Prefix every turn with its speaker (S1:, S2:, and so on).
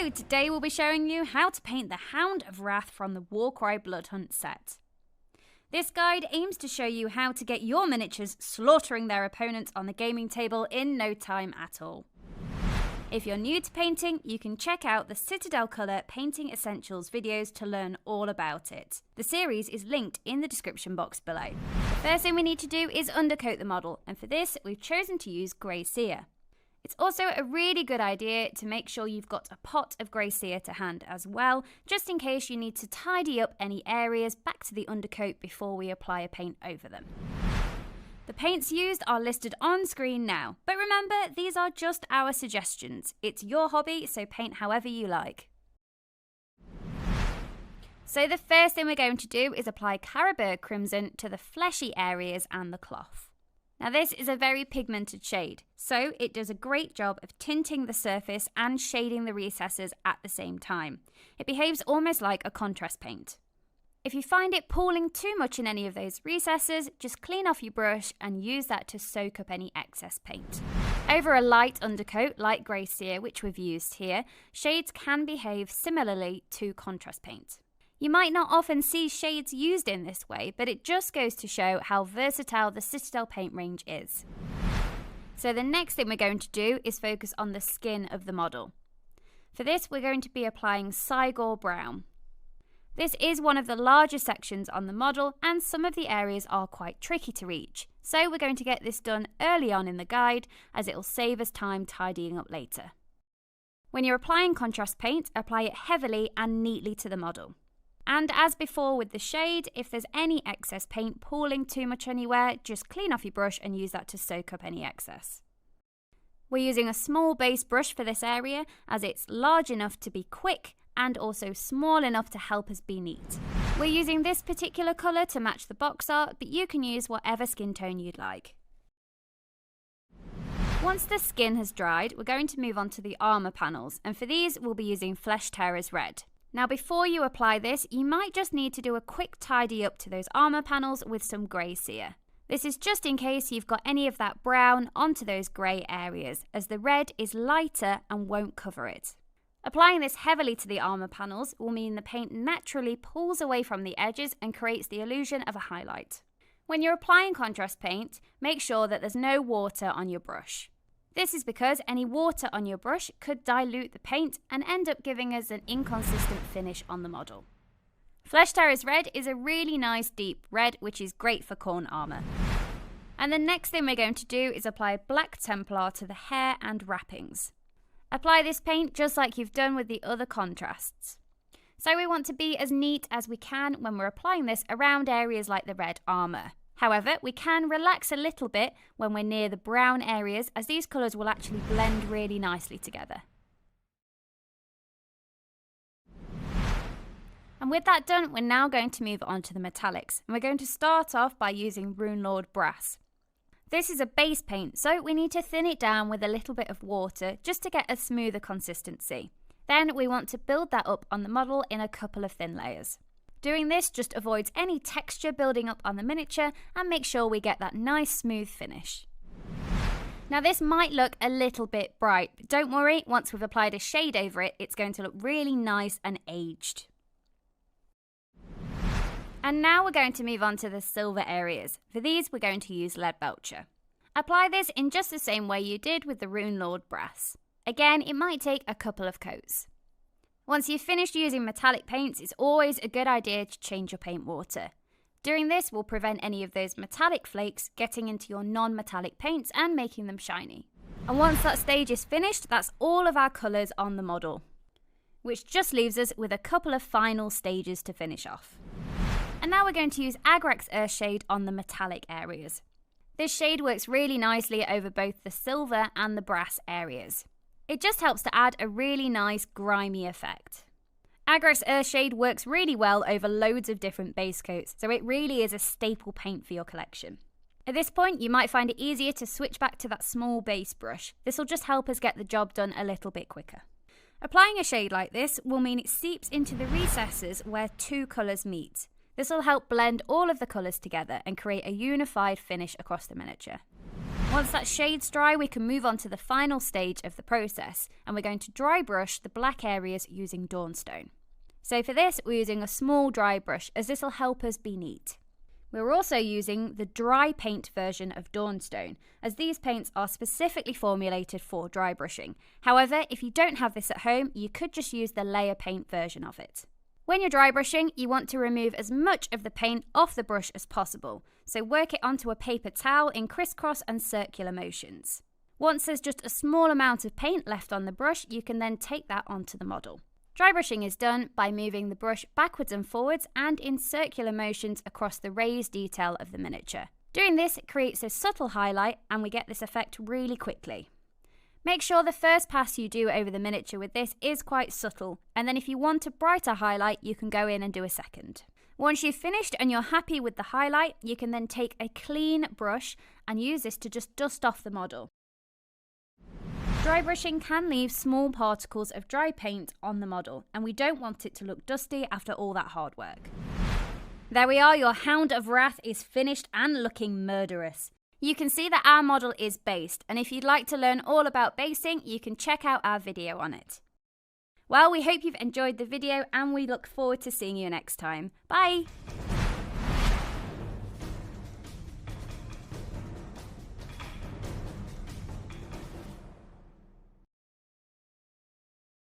S1: So today we'll be showing you how to paint the Hound of Wrath from the Warcry Bloodhunt set. This guide aims to show you how to get your miniatures slaughtering their opponents on the gaming table in no time at all. If you're new to painting, you can check out the Citadel Colour Painting Essentials videos to learn all about it. The series is linked in the description box below. The first thing we need to do is undercoat the model, and for this we've chosen to use grey cere. It's also a really good idea to make sure you've got a pot of grey cere to hand as well, just in case you need to tidy up any areas back to the undercoat before we apply a paint over them. The paints used are listed on screen now, but remember, these are just our suggestions. It's your hobby, so paint however you like. So the first thing we're going to do is apply Carroburg Crimson to the fleshy areas and the cloth. Now this is a very pigmented shade, so it does a great job of tinting the surface and shading the recesses at the same time. It behaves almost like a contrast paint. If you find it pooling too much in any of those recesses, just clean off your brush and use that to soak up any excess paint. Over a light undercoat like grey cere, which we've used here, shades can behave similarly to contrast paint. You might not often see shades used in this way, but it just goes to show how versatile the Citadel paint range is. So the next thing we're going to do is focus on the skin of the model. For this, we're going to be applying Cygor Brown. This is one of the larger sections on the model, and some of the areas are quite tricky to reach. So we're going to get this done early on in the guide, as it will save us time tidying up later. When you're applying contrast paint, apply it heavily and neatly to the model. And as before with the shade, if there's any excess paint pooling too much anywhere, just clean off your brush and use that to soak up any excess. We're using a small base brush for this area, as it's large enough to be quick and also small enough to help us be neat. We're using this particular colour to match the box art, but you can use whatever skin tone you'd like. Once the skin has dried, we're going to move on to the armour panels, and for these we'll be using Flesh Tearers Red. Now before you apply this, you might just need to do a quick tidy up to those armour panels with some grey cere. This is just in case you've got any of that brown onto those grey areas, as the red is lighter and won't cover it. Applying this heavily to the armour panels will mean the paint naturally pulls away from the edges and creates the illusion of a highlight. When you're applying contrast paint, make sure that there's no water on your brush. This is because any water on your brush could dilute the paint and end up giving us an inconsistent finish on the model. Flesh Tearers Red is a really nice deep red, which is great for Khorne armour. And the next thing we're going to do is apply Black Templar to the hair and wrappings. Apply this paint just like you've done with the other contrasts. So we want to be as neat as we can when we're applying this around areas like the red armour. However, we can relax a little bit when we're near the brown areas, as these colours will actually blend really nicely together. And with that done, we're now going to move on to the metallics, and we're going to start off by using Runelord Brass. This is a base paint, so we need to thin it down with a little bit of water just to get a smoother consistency. Then we want to build that up on the model in a couple of thin layers. Doing this just avoids any texture building up on the miniature and make sure we get that nice smooth finish. Now this might look a little bit bright, but don't worry, once we've applied a shade over it, it's going to look really nice and aged. And now we're going to move on to the silver areas. For these we're going to use Leadbelcher. Apply this in just the same way you did with the Runelord Brass. Again, it might take a couple of coats. Once you've finished using metallic paints, it's always a good idea to change your paint water. Doing this will prevent any of those metallic flakes getting into your non-metallic paints and making them shiny. And once that stage is finished, that's all of our colours on the model, which just leaves us with a couple of final stages to finish off. And now we're going to use Agrax Earthshade on the metallic areas. This shade works really nicely over both the silver and the brass areas. It just helps to add a really nice grimy effect. Agrax Earthshade works really well over loads of different base coats, so it really is a staple paint for your collection. At this point, you might find it easier to switch back to that small base brush. This will just help us get the job done a little bit quicker. Applying a shade like this will mean it seeps into the recesses where two colours meet. This will help blend all of the colours together and create a unified finish across the miniature. Once that shade's dry, we can move on to the final stage of the process, and we're going to dry brush the black areas using Dawnstone. So for this, we're using a small dry brush, as this will help us be neat. We're also using the dry paint version of Dawnstone, as these paints are specifically formulated for dry brushing. However, if you don't have this at home, you could just use the layer paint version of it. When you're dry brushing, you want to remove as much of the paint off the brush as possible, so work it onto a paper towel in crisscross and circular motions. Once there's just a small amount of paint left on the brush, you can then take that onto the model. Dry brushing is done by moving the brush backwards and forwards and in circular motions across the raised detail of the miniature. Doing this creates a subtle highlight, and we get this effect really quickly. Make sure the first pass you do over the miniature with this is quite subtle, and then if you want a brighter highlight, you can go in and do a second. Once you've finished and you're happy with the highlight, you can then take a clean brush and use this to just dust off the model. Dry brushing can leave small particles of dry paint on the model, and we don't want it to look dusty after all that hard work. There we are, your Hound of Wrath is finished and looking murderous. You can see that our model is based, and if you'd like to learn all about basting, you can check out our video on it. Well, we hope you've enjoyed the video, and we look forward to seeing you next time. Bye!